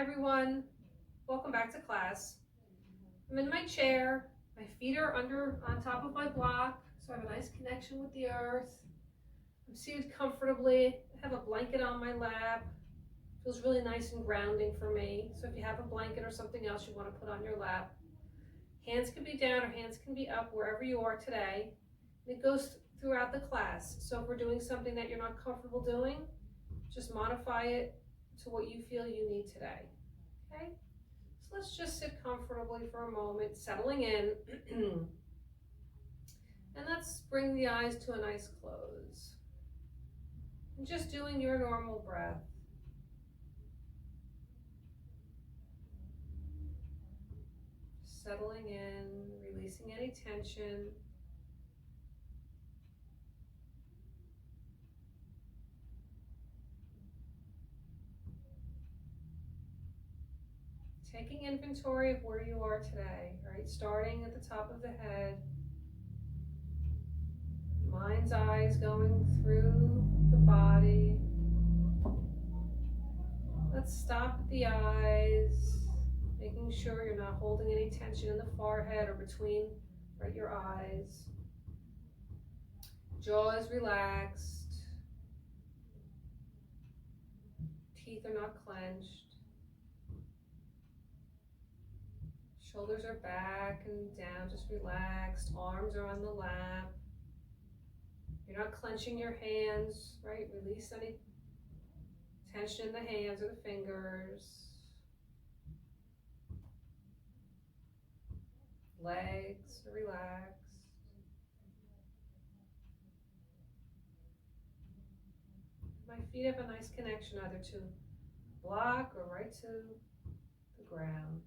everyone, welcome back to class. I'm in my chair, my feet are on top of my block, so I have a nice connection with the earth. I'm seated comfortably, I have a blanket on my lap. Feels really nice and grounding for me. So if you have a blanket or something else you want to put on your lap, hands can be down or hands can be up wherever you are today. It goes throughout the class. So if we're doing something that you're not comfortable doing, just modify it to what you feel you need today. Okay? So let's just sit comfortably for a moment, settling in. And let's bring the eyes to a nice close. And just doing your normal breath. Settling in, releasing any tension. Taking inventory of where you are today, right? Starting at the top of the head. Mind's eyes going through the body. Let's stop at the eyes, making sure you're not holding any tension in the forehead or between your eyes. Jaw is relaxed. Teeth are not clenched. Shoulders are back and down, just relaxed. Arms are on the lap. You're not clenching your hands, right? Release any tension in the hands or the fingers. Legs are relaxed. My feet have a nice connection either to block or right to the ground.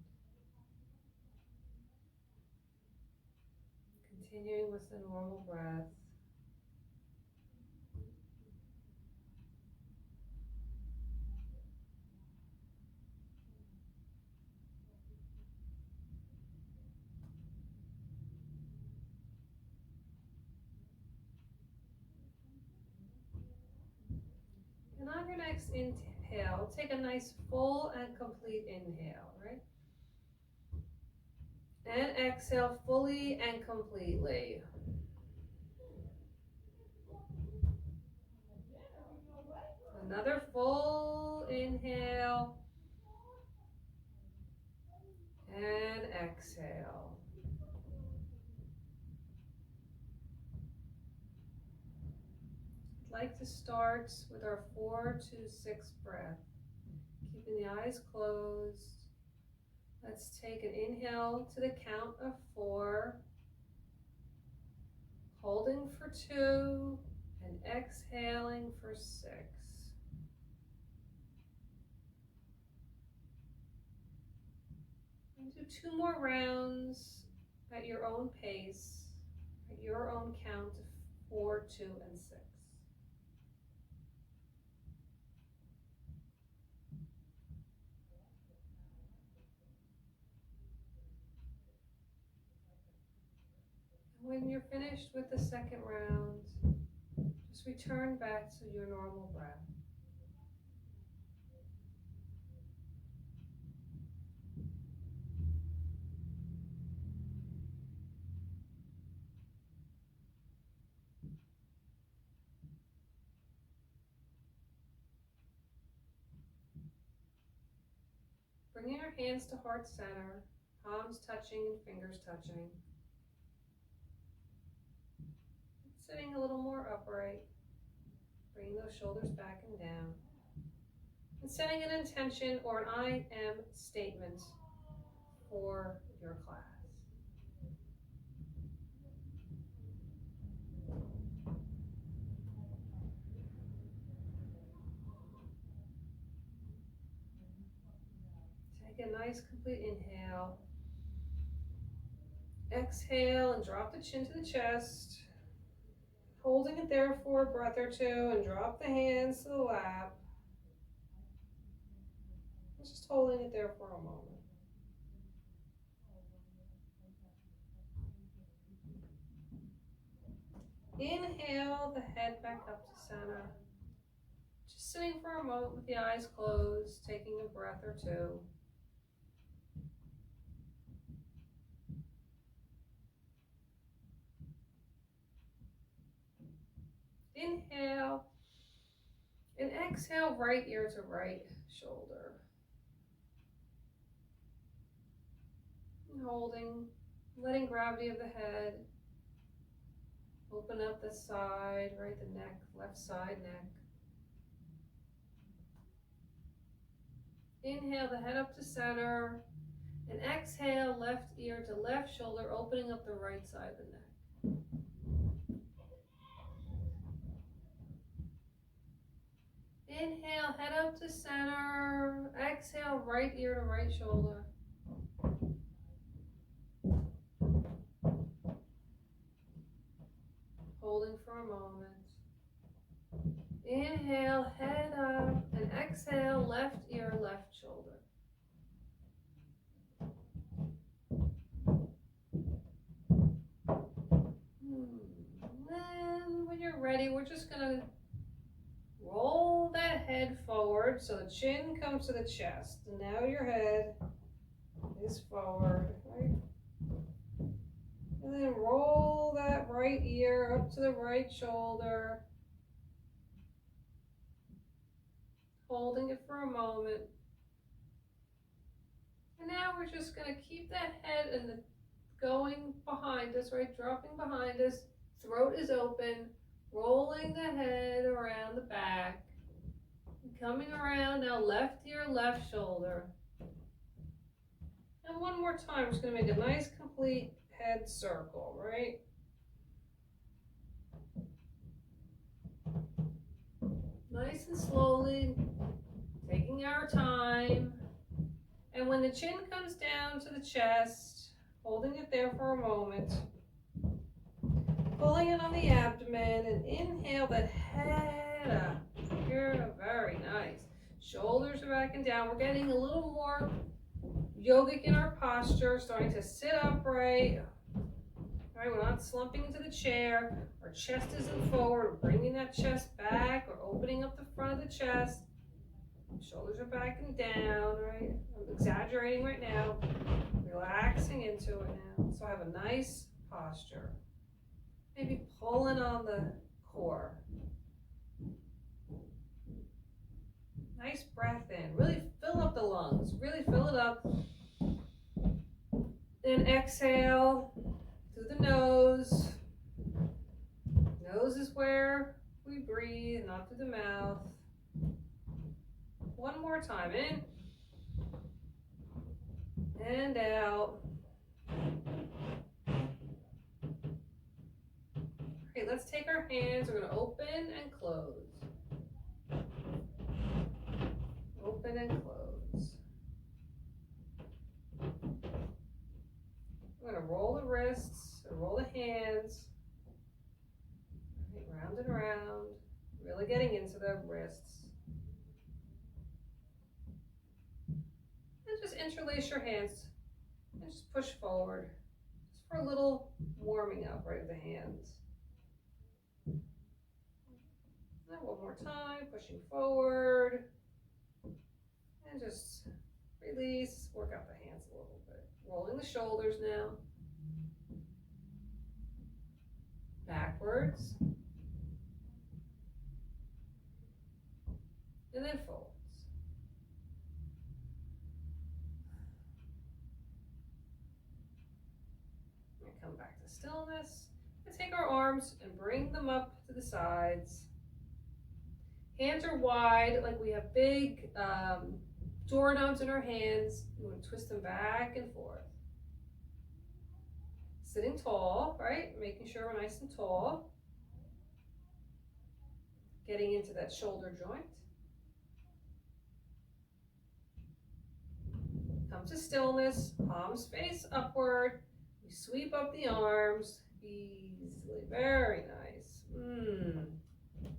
Continuing with the normal breath. And on your next inhale, take a nice full and complete inhale, right? And exhale fully and completely. Another full inhale. And exhale. I'd like to start with our 4, 2, 6 breath. Keeping the eyes closed. Let's take an inhale to the count of 4. Holding for 2 and exhaling for 6. And do 2 more rounds at your own pace, at your own count of 4, 2, and 6. When you're finished with the second round, just return back to your normal breath. Bringing our hands to heart center, palms touching and fingers touching. Sitting a little more upright, bringing those shoulders back and down. And setting an intention or an I am statement for your class. Take a nice complete inhale. Exhale and drop the chin to the chest. Holding it there for a breath or two and drop the hands to the lap. Just holding it there for a moment. Inhale the head back up to center. Just sitting for a moment with the eyes closed, taking a breath or two. Inhale and exhale, right ear to right shoulder. And holding, letting gravity of the head open up the side, right, the neck, left side neck. Inhale the head up to center, and exhale left ear to left shoulder, opening up the right side of the neck. Inhale, head up to center. Exhale, right ear to right shoulder. Holding for a moment. Inhale, head up, and exhale, left ear, left shoulder. And then when you're ready, we're just gonna roll that head forward so the chin comes to the chest. And now your head is forward, right? And then roll that right ear up to the right shoulder. Holding it for a moment. And now we're just going to keep that head and going behind us, right? Dropping behind us. Throat is open. Rolling the head around the back. Coming around now, left ear, left shoulder. And one more time, just going to make a nice complete head circle, right? Nice and slowly, taking our time. And when the chin comes down to the chest, holding it there for a moment, pulling it on the abdomen, and inhale that head up. Here, very nice. Shoulders are back and down. We're getting a little more yogic in our posture, starting to sit upright. All right, we're not slumping into the chair. Our chest isn't forward. We're bringing that chest back. We're opening up the front of the chest. Shoulders are back and down, right? I'm exaggerating right now. Relaxing into it now. So I have a nice posture. Maybe pulling on the core. Nice breath in. Really fill up the lungs. Really fill it up. Then exhale through the nose. Nose is where we breathe, not through the mouth. One more time, in and out. Okay, let's take our hands. We're going to open and close. Open and close. We're going to roll the wrists and roll the hands. Right, round and round. Really getting into the wrists. And just interlace your hands and just push forward. Just for a little warming up, right, of the hands. And one more time, pushing forward. And just release, work out the hands a little bit. Rolling the shoulders now. Backwards. And then folds. And come back to stillness. And take our arms and bring them up to the sides. Hands are wide, like we have big doorknobs in our hands. You want to twist them back and forth. Sitting tall, right? Making sure we're nice and tall. Getting into that shoulder joint. Come to stillness, palms face upward. We sweep up the arms easily. Very nice.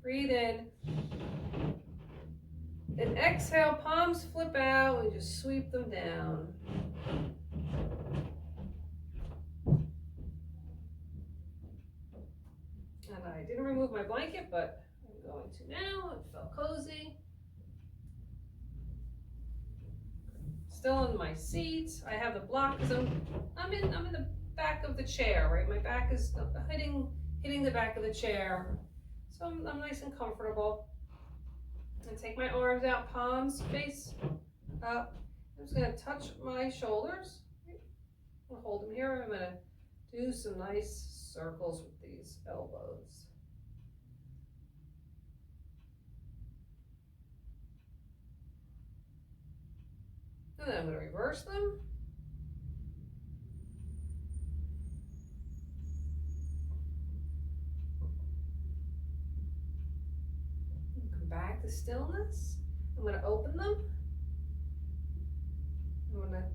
Breathe in. And exhale, palms flip out. We just sweep them down. And I didn't remove my blanket, but I'm going to now. It felt cozy. still in my seat. I have the block because I'm in the back of the chair, right? My back is hitting the back of the chair. So I'm nice and comfortable. And take my arms out, palms face up. I'm just gonna touch my shoulders. I'll hold them here. I'm gonna do some nice circles with these elbows. And then I'm gonna reverse them. Come back to stillness. I'm gonna open them. I'm gonna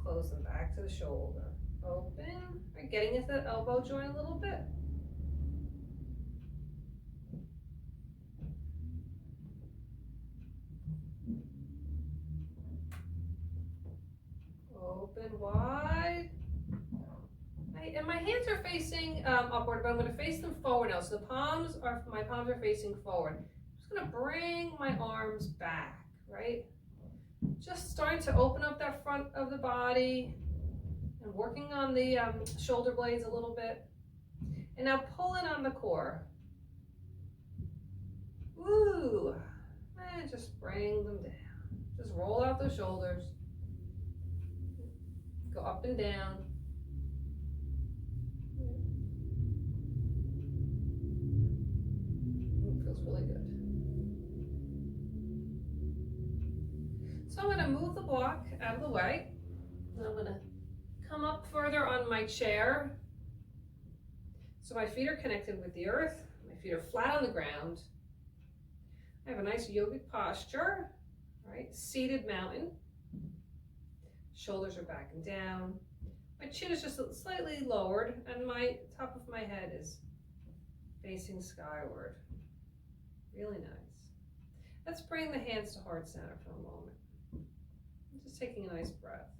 close them back to the shoulder. Open. Right, getting into that elbow joint a little bit. Open wide. Right, and my hands are facing upward, but I'm going to face them forward now. So my palms are facing forward. I'm just going to bring my arms back, right? Just starting to open up that front of the body and working on the shoulder blades a little bit. And now pull in on the core. Woo! And just bring them down. Just roll out those shoulders. Go up and down. It feels really good. So I'm going to move the block out of the way. And I'm going to come up further on my chair. So my feet are connected with the earth. My feet are flat on the ground. I have a nice yogic posture, right? Seated mountain. Shoulders are back and down. My chin is just slightly lowered and my top of my head is facing skyward. Really nice. Let's bring the hands to heart center for a moment. Just taking a nice breath.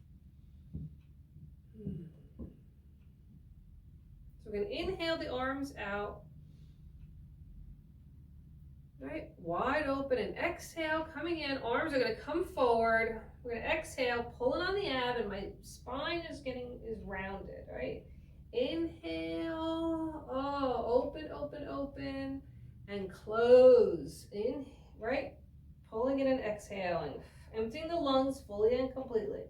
So we're going to inhale the arms out. Right, wide open, and exhale, coming in, arms are going to come forward. We're going to exhale, pulling on the ab, and my spine is rounded, right? Inhale, open, open, open, and close. In, right? Pulling in and exhaling, emptying the lungs fully and completely.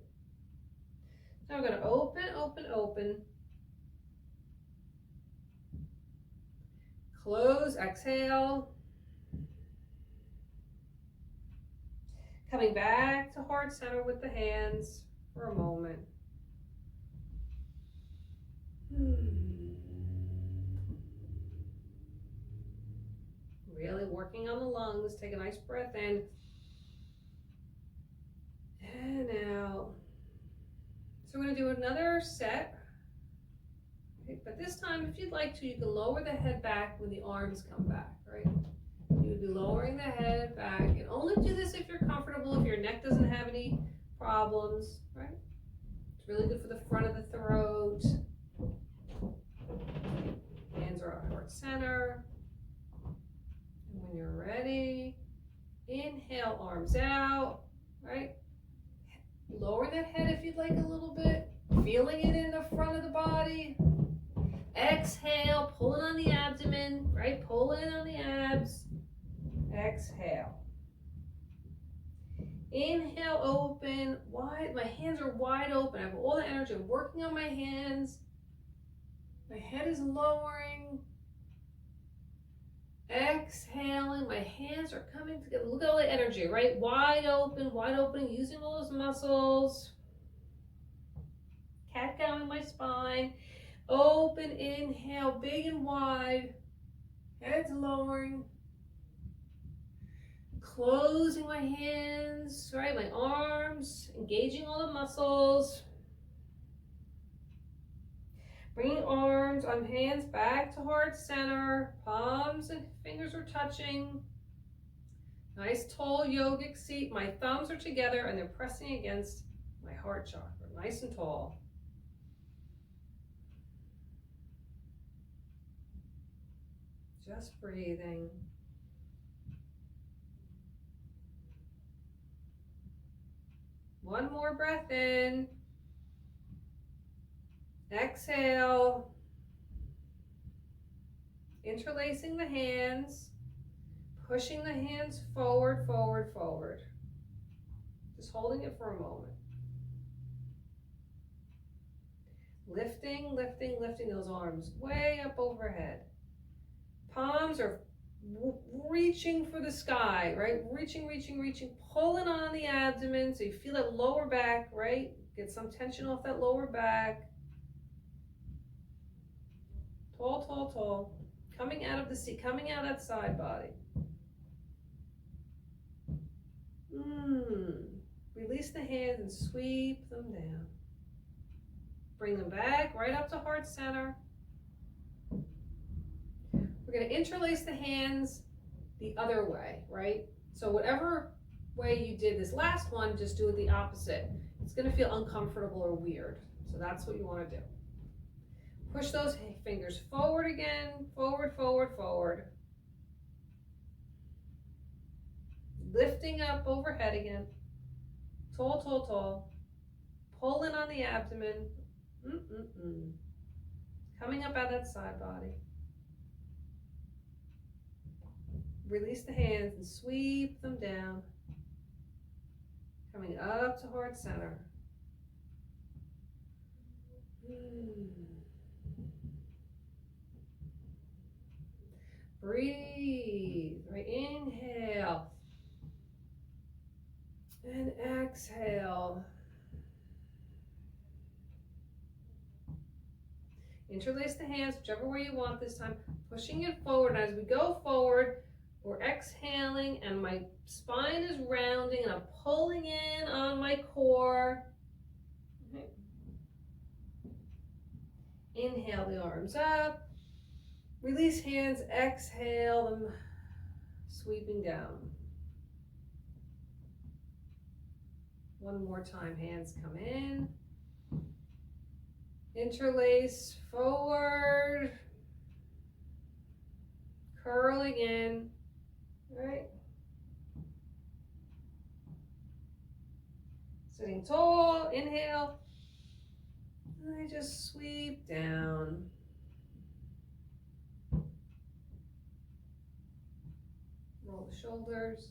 Now we're going to open, open, open. Close, exhale. Coming back to heart center with the hands for a moment. Really working on the lungs. Take a nice breath in and out. So we're going to do another set. Okay, but this time, if you'd like to, you can lower the head back when the arms come back, right? You would be lowering the head back, and only do this if you're comfortable, if your neck doesn't have any problems, right? It's really good for the front of the throat. Hands are at heart center. And when you're ready, inhale, arms out, right? Lower that head if you'd like a little bit, feeling it in the front of the body. Exhale, pulling on the abdomen, right? Pull in on the abs. Exhale. Inhale, open, wide. My hands are wide open. I have all the energy. I'm working on my hands. My head is lowering. Exhaling. My hands are coming together. Look at all the energy, right? Wide open, using all those muscles. Cat cow in my spine. Open, inhale, big and wide. Head's lowering. Closing my hands, right? My arms, engaging all the muscles. Bringing arms on hands back to heart center. Palms and fingers are touching. Nice tall yogic seat. My thumbs are together and they're pressing against my heart chakra. Nice and tall. Just breathing. One more breath in. Exhale. Interlacing the hands. Pushing the hands forward, forward, forward. Just holding it for a moment. Lifting, lifting, lifting those arms way up overhead. Palms are reaching for the sky, right? Reaching, reaching, reaching, pulling on the abdomen so you feel that lower back, right? Get some tension off that lower back. Tall, tall, tall. Coming out of the seat, coming out that side body. Release the hands and sweep them down. Bring them back right up to heart center. We're going to interlace the hands the other way, right? So whatever way you did this last one, just do it the opposite. It's going to feel uncomfortable or weird. So that's what you want to do. Push those fingers forward again. Forward, forward, forward. Lifting up overhead again. Tall, tall, tall. Pulling on the abdomen. Coming up out of that side body. Release the hands and sweep them down. Coming up to heart center. Breathe. Right. Inhale. And exhale. Interlace the hands whichever way you want this time. Pushing it forward. And as we go forward, we're exhaling and my spine is rounding and I'm pulling in on my core. Okay. Inhale the arms up. Release hands, exhale them, sweeping down. One more time, hands come in. Interlace forward. Curling in. Right. Sitting tall, inhale. And I just sweep down. Roll the shoulders.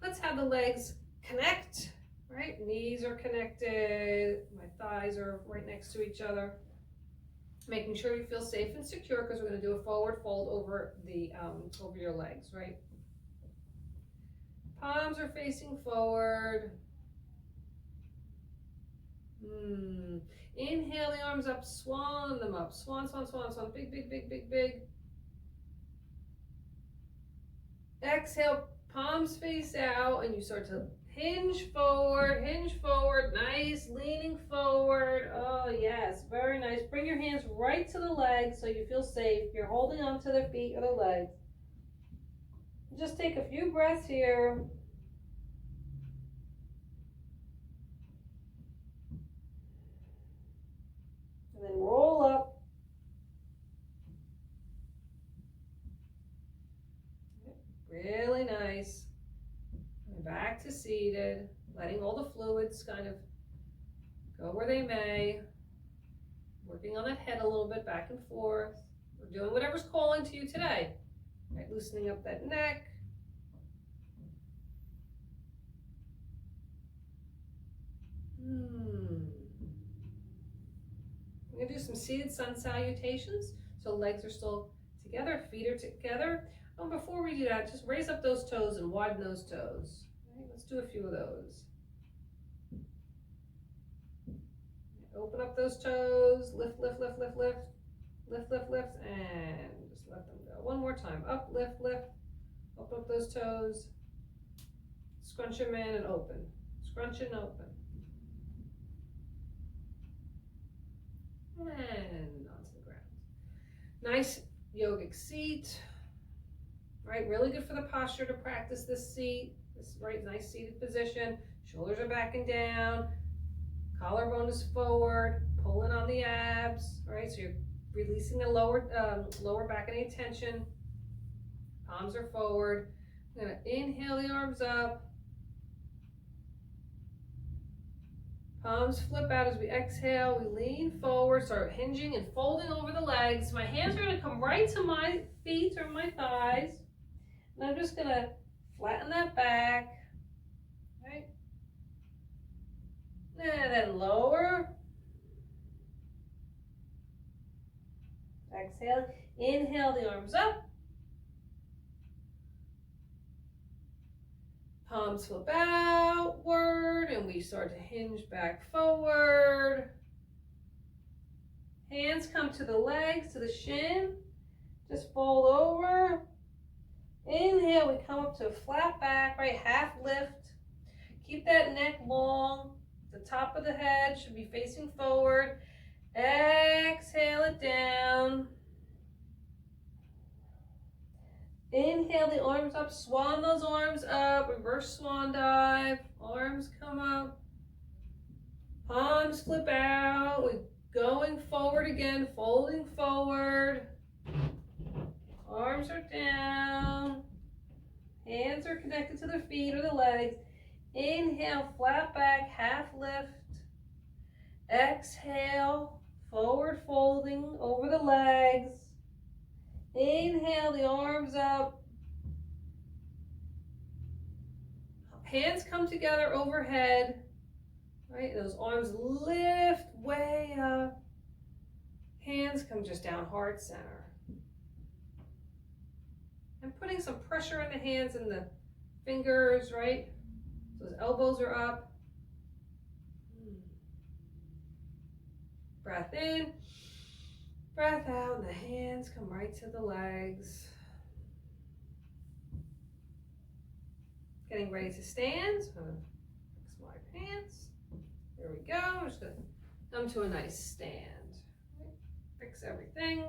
Let's have the legs connect, right? Knees are connected. My thighs are right next to each other. Making sure you feel safe and secure because we're going to do a forward fold over the over your legs, right? Palms are facing forward. Inhale the arms up, swan them up. Swan, swan, swan, swan. Big, big, big, big, big. Exhale, palms face out, and you start to hinge forward, nice, leaning forward. Oh yes, very nice. Bring your hands right to the legs so you feel safe. You're holding on to the feet or the legs. Just take a few breaths here. And then roll up. Really nice. And back to seated, letting all the fluids kind of go where they may. Working on that head a little bit back and forth. We're doing whatever's calling to you today. Right, loosening up that neck. We're going to do some seated sun salutations. So legs are still together, feet are together. Before we do that, just raise up those toes and widen those toes. Right, let's do a few of those. Open up those toes, lift, lift, lift, lift, lift, lift, lift, lift, and just let them go. One more time, up, lift, lift, open up those toes, scrunch them in and open, scrunch and open. And onto the ground. Nice yogic seat, right? Really good for the posture to practice this seat, this right, nice seated position. Shoulders are back and down, collarbone is forward, pulling on the abs, right? So you're releasing the lower back, any tension. Palms are forward. I'm gonna inhale the arms up. Palms flip out as we exhale. We lean forward, start hinging and folding over the legs. My hands are gonna come right to my feet or my thighs. And I'm just gonna flatten that back, right? And then lower. Exhale, inhale the arms up. Palms flip outward and we start to hinge back forward. Hands come to the legs, to the shin. Just fold over. Inhale, we come up to a flat back, right? Half lift. Keep that neck long. The top of the head should be facing forward. Exhale it down. Inhale the arms up, swan those arms up, reverse swan dive, arms come up, palms flip out, we're going forward again, folding forward, arms are down, hands are connected to the feet or the legs. Inhale, flat back, half lift. Exhale, forward folding over the legs. Inhale the arms up. Hands come together overhead. Right, those arms lift way up. Hands come just down heart center. And putting some pressure in the hands and the fingers, right? Those elbows are up. Breath in, breath out, and the hands come right to the legs. Getting ready to stand. So I'm going to fix my pants. There we go. I'm just going to come to a nice stand. Fix everything.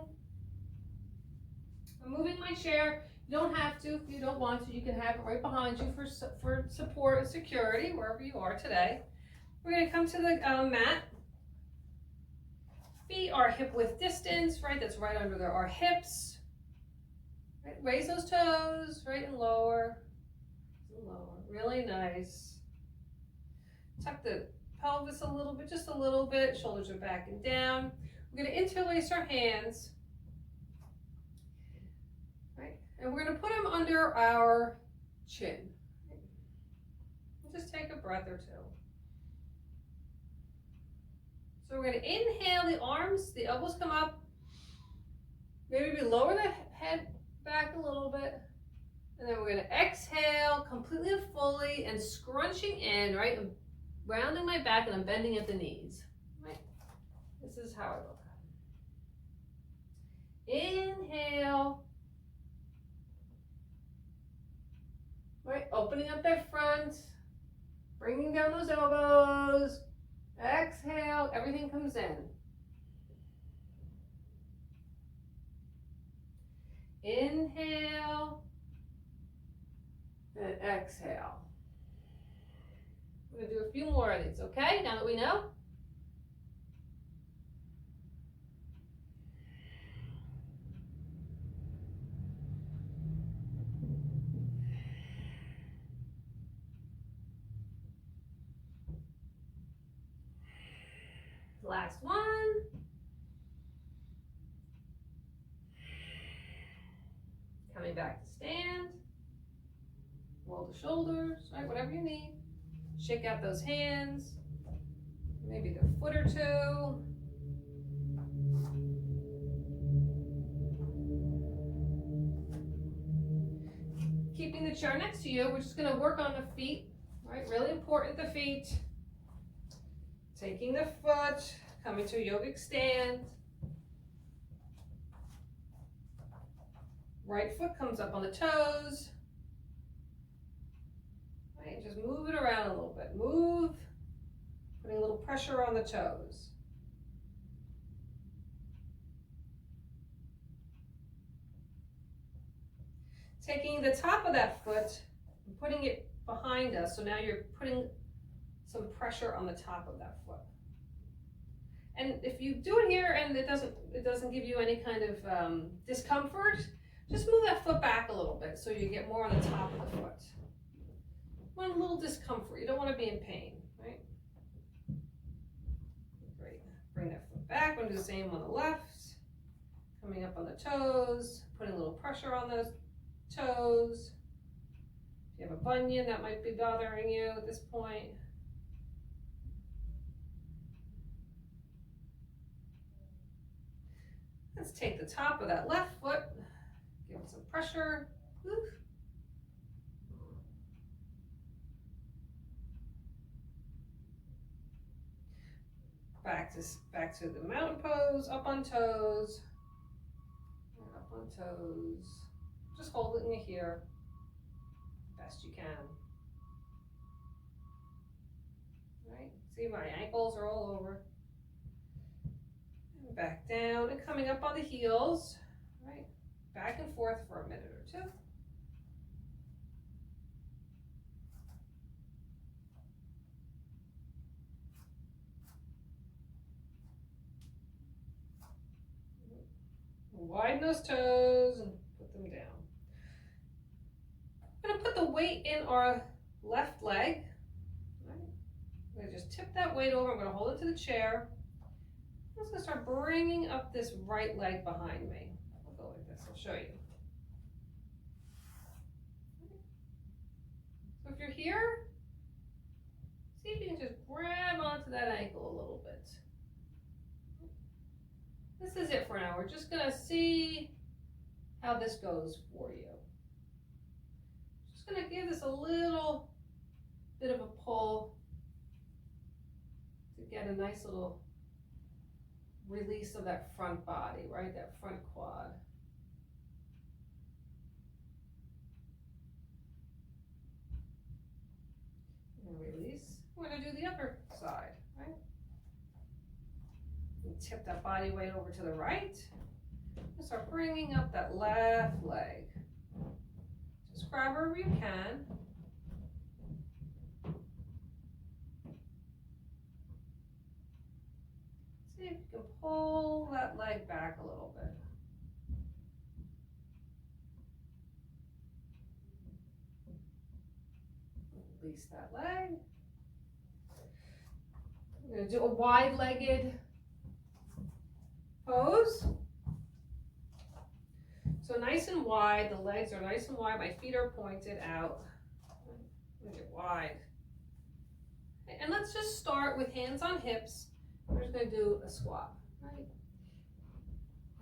I'm moving my chair. You don't have to if you don't want to. You can have it right behind you for support and security wherever you are today. We're going to come to the mat. Feet are hip width distance, right? That's right under our hips. Right? Raise those toes, right, and lower. Lower. Really nice. Tuck the pelvis a little bit, just a little bit. Shoulders are back and down. We're going to interlace our hands. Right? And we're going to put them under our chin. Right? Just take a breath or two. So we're going to inhale the arms, the elbows come up. Maybe we lower the head back a little bit. And then we're going to exhale completely and fully and scrunching in, right? I'm rounding my back and I'm bending at the knees. Right? This is how I look. Inhale. Right? Opening up that front. Bringing down those elbows. Exhale, everything comes in. Inhale and exhale. We're going to do a few more of these, okay? Now that we know. Last one. Coming back to stand. Roll the shoulders, right? Whatever you need. Shake out those hands. Maybe the foot or two. Keeping the chair next to you, we're just going to work on the feet, right? Really important, the feet. Taking the foot, coming to a yogic stand. Right foot comes up on the toes. Right, just move it around a little bit. Move, putting a little pressure on the toes. Taking the top of that foot and putting it behind us. So now you're putting some pressure on the top of that foot. And if you do it here and it doesn't give you any kind of discomfort, Just move that foot back a little bit so you get more on the top of the foot. You want a little discomfort. You don't want to be in pain, right? Great. Bring that foot back. We're going to do the same on the left. Coming up on the toes, putting a little pressure on those toes. If you have a bunion, that might be bothering you at this point. Let's take the top of that left foot, give it some pressure. Woo. Back to the mountain pose, up on toes, and up on toes. Just hold it in here, best you can. Right? See, my ankles are all over. And back down and coming up on the heels. Right? Back and forth for a minute or two. Widen those toes and put them down. I'm going to put the weight in our left leg. Right. I'm going to just tip that weight over. I'm going to hold it to the chair. I'm just going to start bringing up this right leg behind me. I'll go like this. I'll show you. So if you're here, see if you can just grab onto that ankle a little bit. This is it for now. We're just going to see how this goes for you. Just going to give this a little bit of a pull to get a nice little release of that front body, right? That front quad. And release. We're going to do the other side, right? Tip that body weight over to the right. And start bringing up that left leg. Just grab wherever you can. See if you can pull that leg back a little bit. Release that leg. I'm going to do a wide-legged pose. So nice and wide, the legs are nice and wide, my feet are pointed out. Make it wide. And let's just start with hands on hips. We're just going to do a squat, right?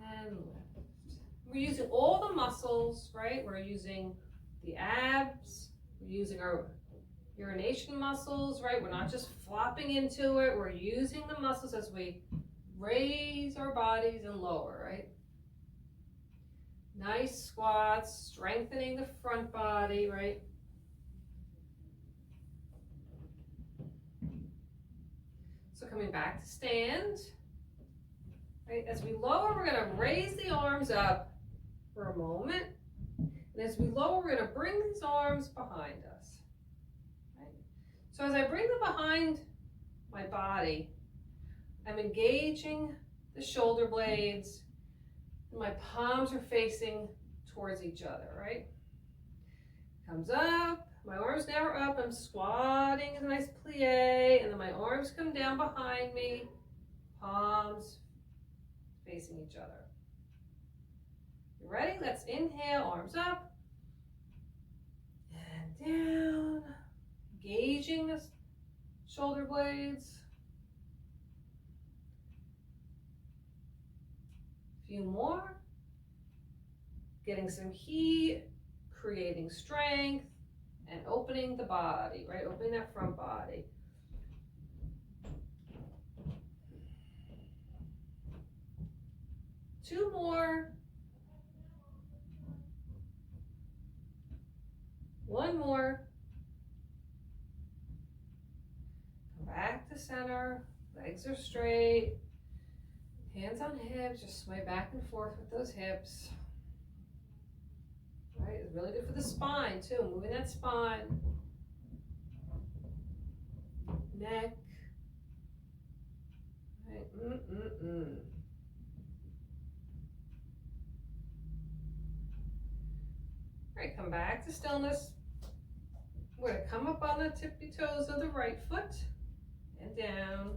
And lift. We're using all the muscles, right? We're using the abs, we're using our urination muscles, right? We're not just flopping into it, we're using the muscles as we raise our bodies and lower, right? Nice squats, strengthening the front body, right? So coming back to stand, right? As we lower, we're going to raise the arms up for a moment. And as we lower, we're going to bring these arms behind us, right? So as I bring them behind my body, I'm engaging the shoulder blades, and my palms are facing towards each other, right? Comes up, my arms now are up, I'm squatting in a nice plie, and then my arms come down behind me, palms facing each other. You ready? Let's inhale, arms up, and down, engaging the shoulder blades. Few more, getting some heat, creating strength, and opening the body, right? Opening that front body. Two more. One more. Come back to center, legs are straight. Hands on hips, just sway back and forth with those hips. Right, it's really good for the spine too, moving that spine. Neck. Right, All right, come back to stillness. We're gonna come up on the tippy toes of the right foot and down.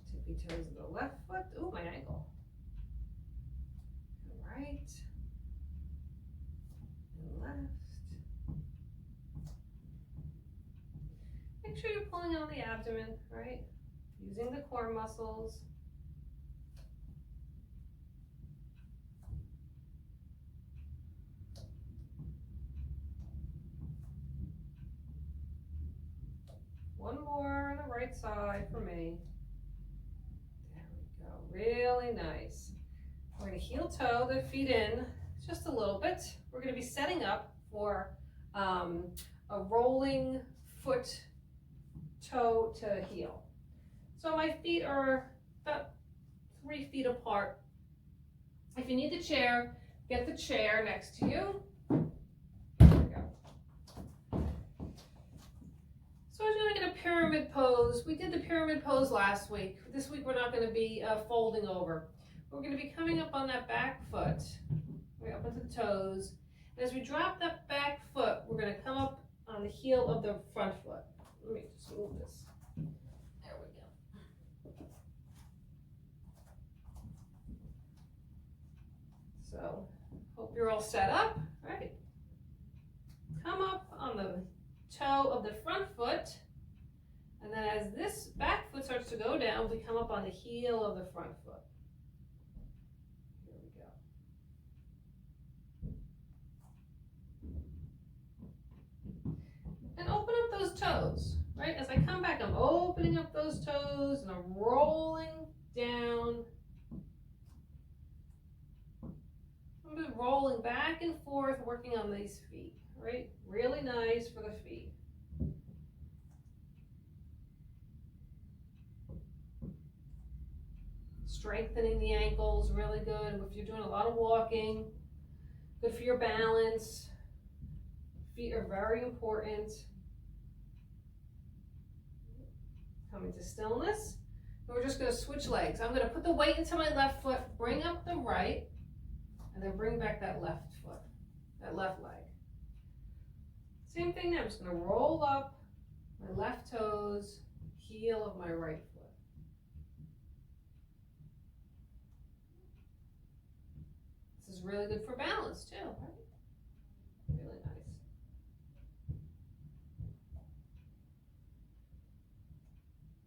Tippy toes of the left foot. Ooh, my ankle. Right and left. Make sure you're pulling on the abdomen, right? Using the core muscles. One more on the right side for me. There we go, really nice. We're gonna heel toe the feet in just a little bit. We're gonna be setting up for a rolling foot toe to heel. So my feet are about 3 feet apart. If you need the chair, get the chair next to you. There we go. So we're doing a pyramid pose. We did the pyramid pose last week. This week we're not going to be folding over. We're going to be coming up on that back foot, right up into the toes. And as we drop that back foot, we're going to come up on the heel of the front foot. Let me just move this. There we go. So, hope you're all set up. All right. Come up on the toe of the front foot. And then as this back foot starts to go down, we come up on the heel of the front foot. Here we go. And open up those toes, right? As I come back, I'm opening up those toes and I'm rolling down. I'm just rolling back and forth, working on these feet, right? Really nice for the feet. Strengthening the ankles, really good. If you're doing a lot of walking, good for your balance. Feet are very important. Coming to stillness. And we're just going to switch legs. I'm going to put the weight into my left foot, bring up the right, and then bring back that left foot, that left leg. Same thing now. I'm just going to roll up my left toes, heel of my right foot. This is really good for balance too, right? Really nice.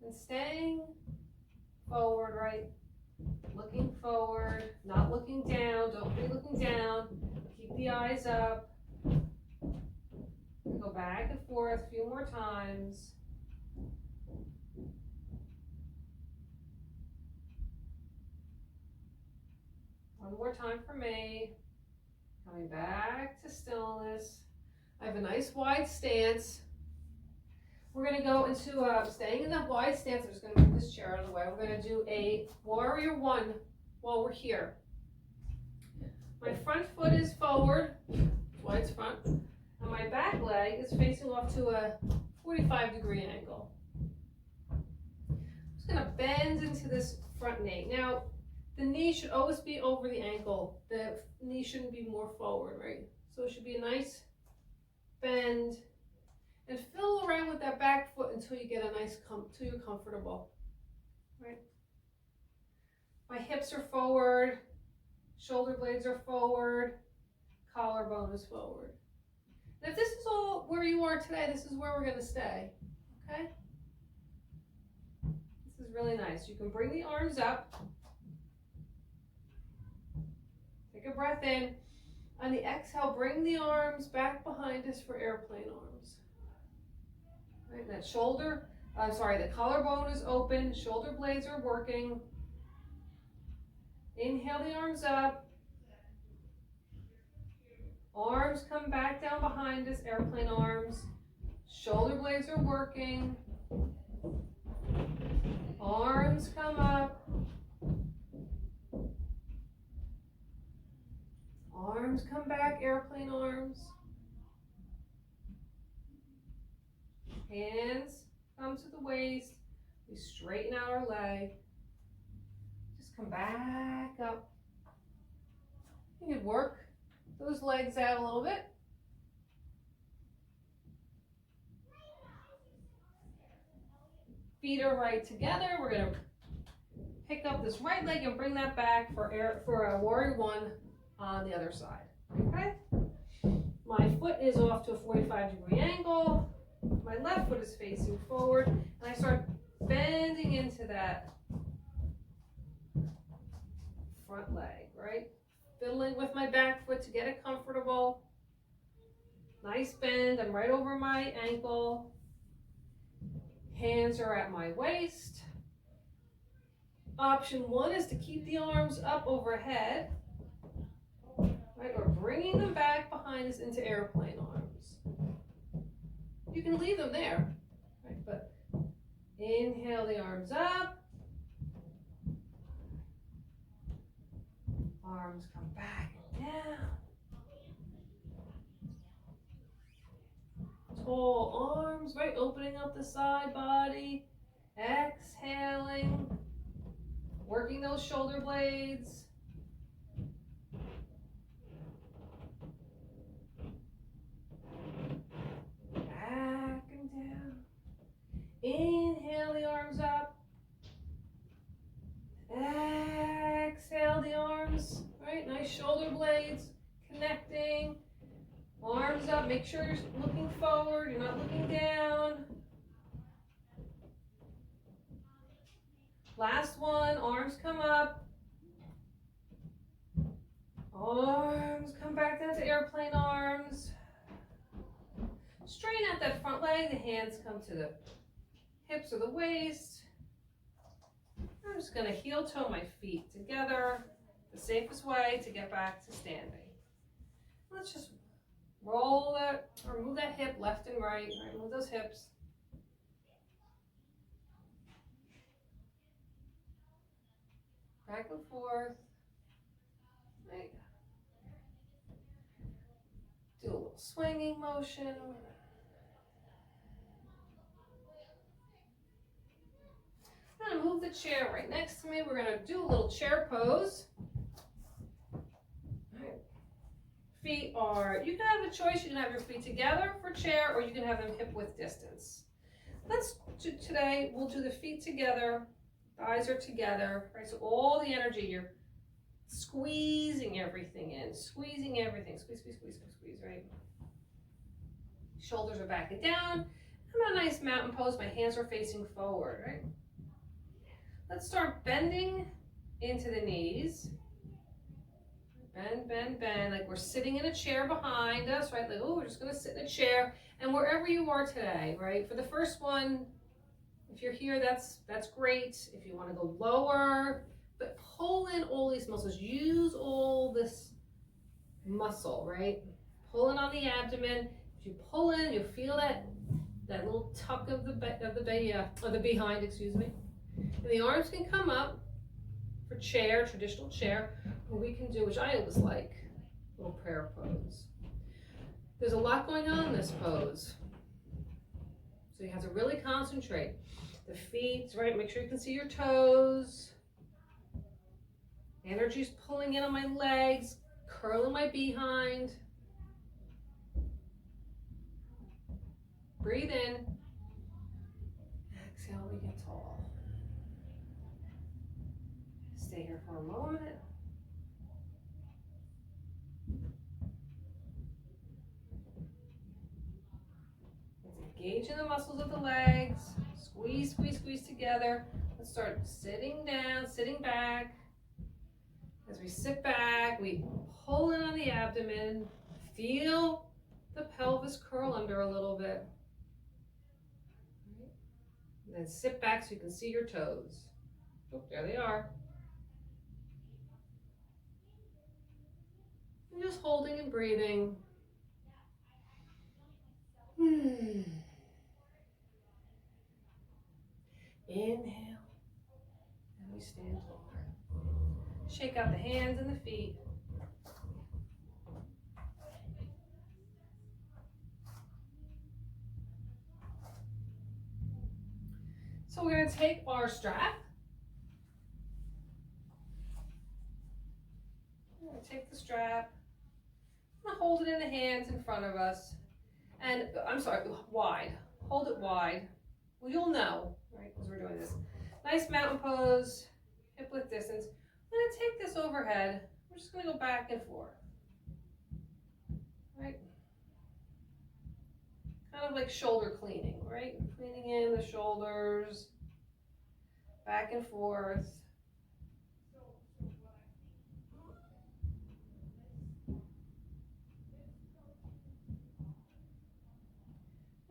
And staying forward, right? Looking forward, not looking down. Don't be looking down. Keep the eyes up. Go back and forth a few more times. One more time for me. Coming back to stillness. I have a nice wide stance. We're going to go into staying in that wide stance. I'm just going to move this chair out of the way. We're going to do a warrior one while we're here. My front foot is forward, wide front, and my back leg is facing off to a 45-degree angle. I'm just going to bend into this front knee. Now, the knee should always be over the ankle. The knee shouldn't be more forward, right? So it should be a nice bend. And fiddle around with that back foot until you get a nice, until you're comfortable, right? My hips are forward, shoulder blades are forward, collarbone is forward. And if this is all where you are today, this is where we're going to stay, okay? This is really nice. You can bring the arms up. Take a breath in. On the exhale, bring the arms back behind us for airplane arms. Right, that shoulder, the collarbone is open, shoulder blades are working. Inhale the arms up. Arms come back down behind us, airplane arms. Shoulder blades are working. Arms come up. Arms come back, airplane arms. Hands come to the waist. We straighten out our leg. Just come back up. You can work those legs out a little bit. Feet are right together. We're going to pick up this right leg and bring that back for a warrior one on the other side. Okay? My foot is off to a 45-degree angle. My left foot is facing forward, and I start bending into that front leg, right? Fiddling with my back foot to get it comfortable. Nice bend. I'm right over my ankle. Hands are at my waist. Option one is to keep the arms up overhead, right? Or bringing them back behind us into airplane arms. You can leave them there, right? But inhale the arms up. Arms come back and down. Tall arms, right? Opening up the side body. Exhaling. Working those shoulder blades. Back and down. Inhale the arms up. Exhale the arms, right? Nice shoulder blades connecting. Arms up. Make sure you're looking forward. You're not looking down. Last one. Arms come up. Arms come back down to airplane arms. Straighten out that front leg. The hands come to the hips or the waist. I'm just going to heel toe my feet together. The safest way to get back to standing. Let's just roll it, or move that hip left and right. Right, move those hips. Back and forth. Right. Do a little swinging motion. I'm going to move the chair right next to me. We're going to do a little chair pose. Right. Feet are, you can have a choice. You can have your feet together for chair, or you can have them hip width distance. Today, we'll do the feet together, thighs are together, right? So all the energy, you're squeezing everything in, squeezing everything, squeeze, squeeze, squeeze, squeeze, squeeze, right? Shoulders are back and down. I'm in a nice mountain pose. My hands are facing forward, right? Let's start bending into the knees. Bend, bend, bend, like we're sitting in a chair behind us, right? Like, oh, we're just gonna sit in a chair. And wherever you are today, right? For the first one, if you're here, that's great. If you wanna go lower, but pull in all these muscles. Use all this muscle, right? Pull in on the abdomen. If you pull in, you'll feel that little tuck of the behind, excuse me. And the arms can come up for chair, traditional chair, or we can do, which I always like, a little prayer pose. There's a lot going on in this pose. So you have to really concentrate. The feet, right? Make sure you can see your toes. Energy's pulling in on my legs, curling my behind. Breathe in. Exhale, we get tall. Stay here for a moment. Let's engage in the muscles of the legs. Squeeze, squeeze, squeeze together. Let's start sitting down, sitting back. As we sit back, we pull in on the abdomen. Feel the pelvis curl under a little bit. And then sit back so you can see your toes. Oh, there they are. And just holding and breathing. Inhale. And we stand tall. Shake out the hands and the feet. So we're going to take our strap. We're going to take the strap. I'm going to hold it in the hands in front of us. And I'm sorry, wide. Hold it wide. Well, you'll know, right, as we're doing this. Nice mountain pose, hip width distance. I'm going to take this overhead. We're just going to go back and forth, right? Kind of like shoulder cleaning, right? Cleaning in the shoulders, back and forth.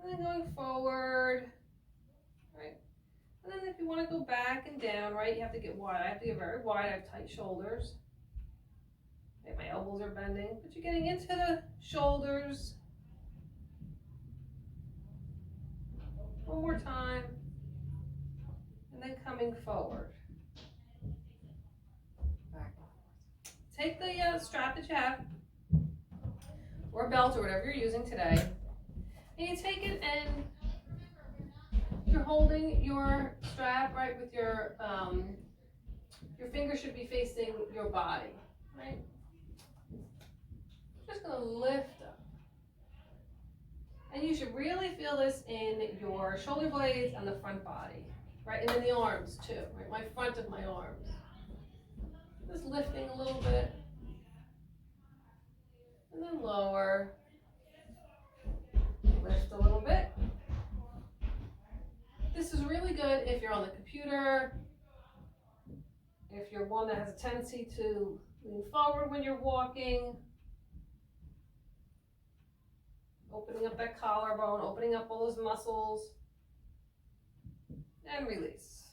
And then going forward, right? And then if you want to go back and down, right, you have to get wide. I have to get very wide. I have tight shoulders. Okay, my elbows are bending, but you're getting into the shoulders. One more time. And then coming forward. Back and forth. Take the strap that you have, or belt, or whatever you're using today. And you take it and you're holding your strap, right, with your fingers should be facing your body, right? Just gonna lift up. And you should really feel this in your shoulder blades and the front body, right? And then the arms too, right? My front of my arms. Just lifting a little bit. And then lower. Lift a little bit. This is really good if you're on the computer, if you're one that has a tendency to lean forward when you're walking, opening up that collarbone, opening up all those muscles, and release.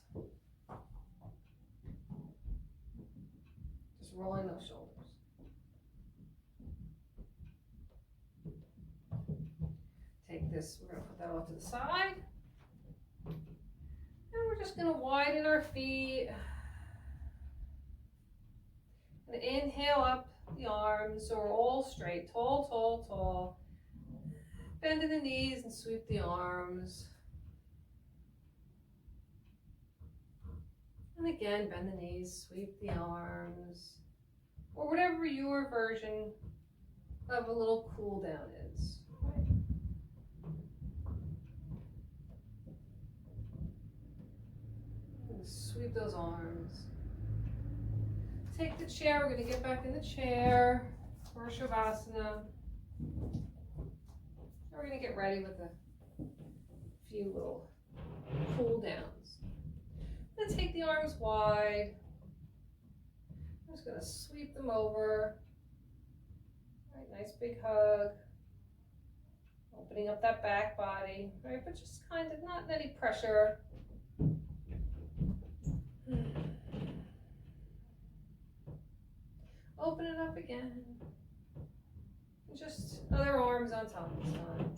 Just rolling those shoulders. Take this, we're going to put that off to the side. And we're just going to widen our feet. And inhale up the arms so we're all straight, tall, tall, tall. Bend in the knees and sweep the arms. And again, bend the knees, sweep the arms. Or whatever your version of a little cool down is. Sweep those arms. Take the chair. We're going to get back in the chair for Shavasana. We're going to get ready with a few little cool downs. Then take the arms wide. I'm just going to sweep them over. All right, nice big hug. Opening up that back body, right? But just kind of not any pressure. Open it up again. And just other arms on top this time.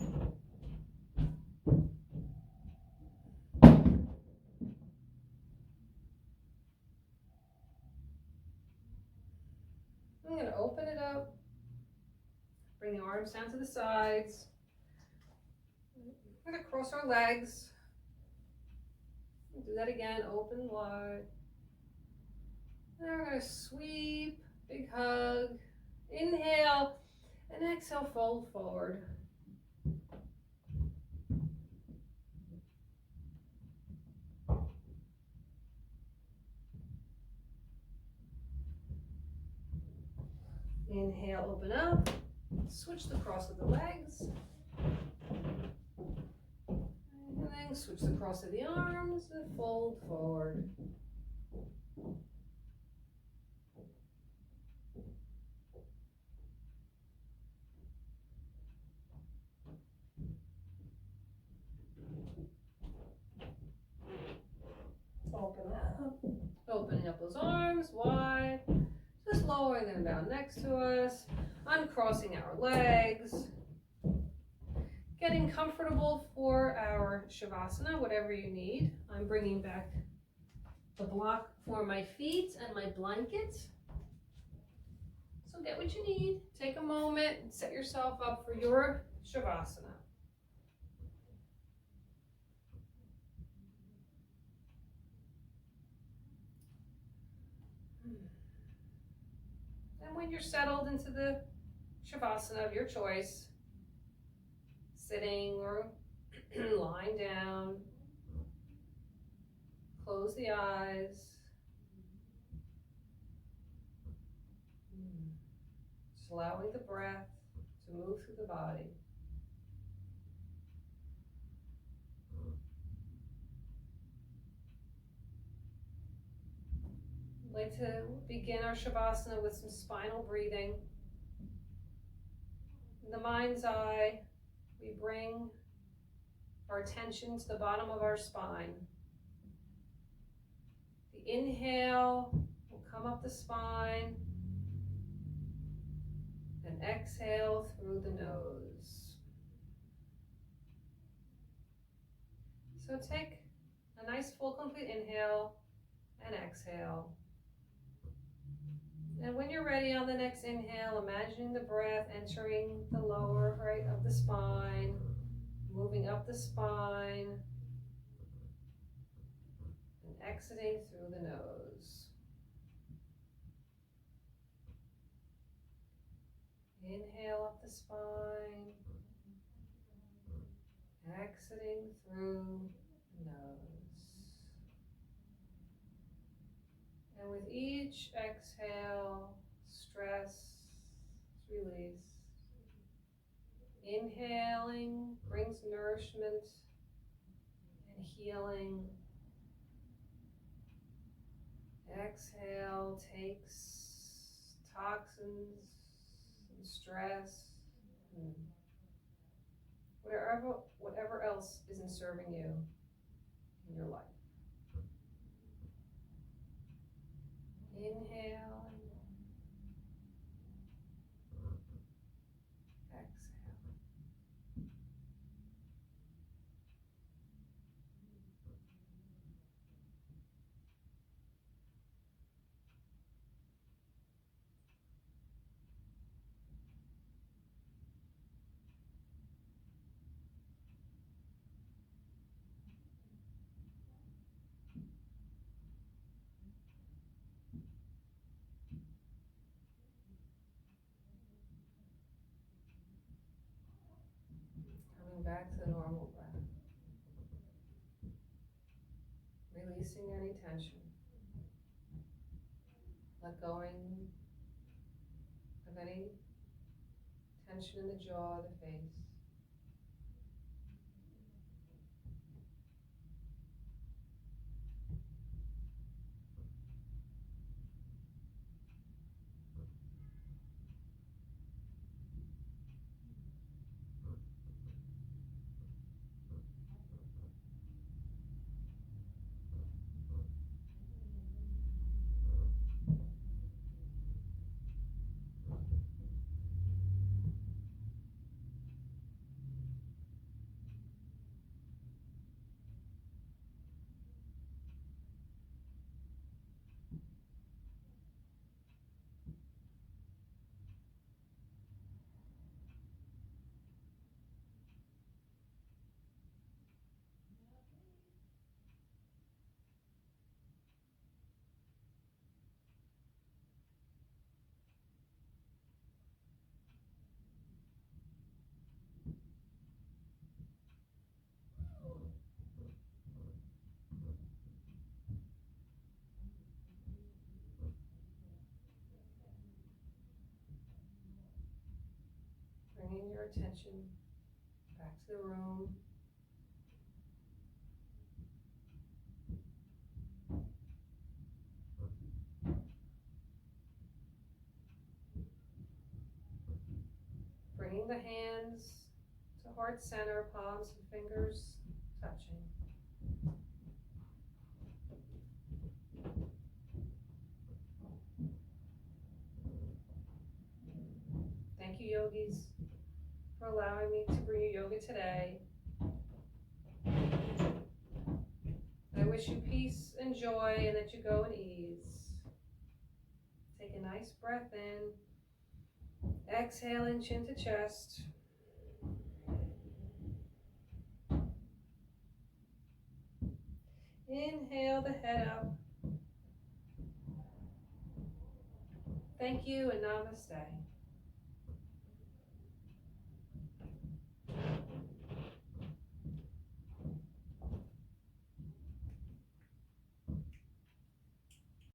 I'm going to open it up. Bring the arms down to the sides. We're going to cross our legs. Do that again, open wide. And then we're going to sweep. Big hug, inhale, and exhale, fold forward. Inhale, open up, switch the cross of the legs. And then switch the cross of the arms and fold forward. Opening up those arms wide, just lowering them down next to us, uncrossing our legs, getting comfortable for our Shavasana, whatever you need. I'm bringing back the block for my feet and my blanket. So get what you need, take a moment, and set yourself up for your Shavasana. And when you're settled into the Shavasana of your choice, sitting or lying down, close the eyes. Just allowing the breath to move through the body. I'd like to begin our Shavasana with some spinal breathing. In the mind's eye, we bring our attention to the bottom of our spine. The inhale will come up the spine, and exhale through the nose. So take a nice full complete inhale and exhale. And when you're ready on the next inhale, imagining the breath entering the lower right of the spine, moving up the spine, and exiting through the nose. Inhale up the spine, exiting through the nose. And with each exhale, stress is released. Inhaling brings nourishment and healing. Exhale takes toxins and stress and whatever else isn't serving you in your life. Inhale, exhale. Coming back to the normal breath. Releasing any tension. Let going of any tension in the jaw, the face. Bringing your attention back to the room. Bringing the hands to heart center, palms and fingers touching. Thank you, yogis, for allowing me to bring you yoga today. I wish you peace and joy and that you go in ease. Take a nice breath in. Exhaling chin to chest. Inhale the head up. Thank you and namaste.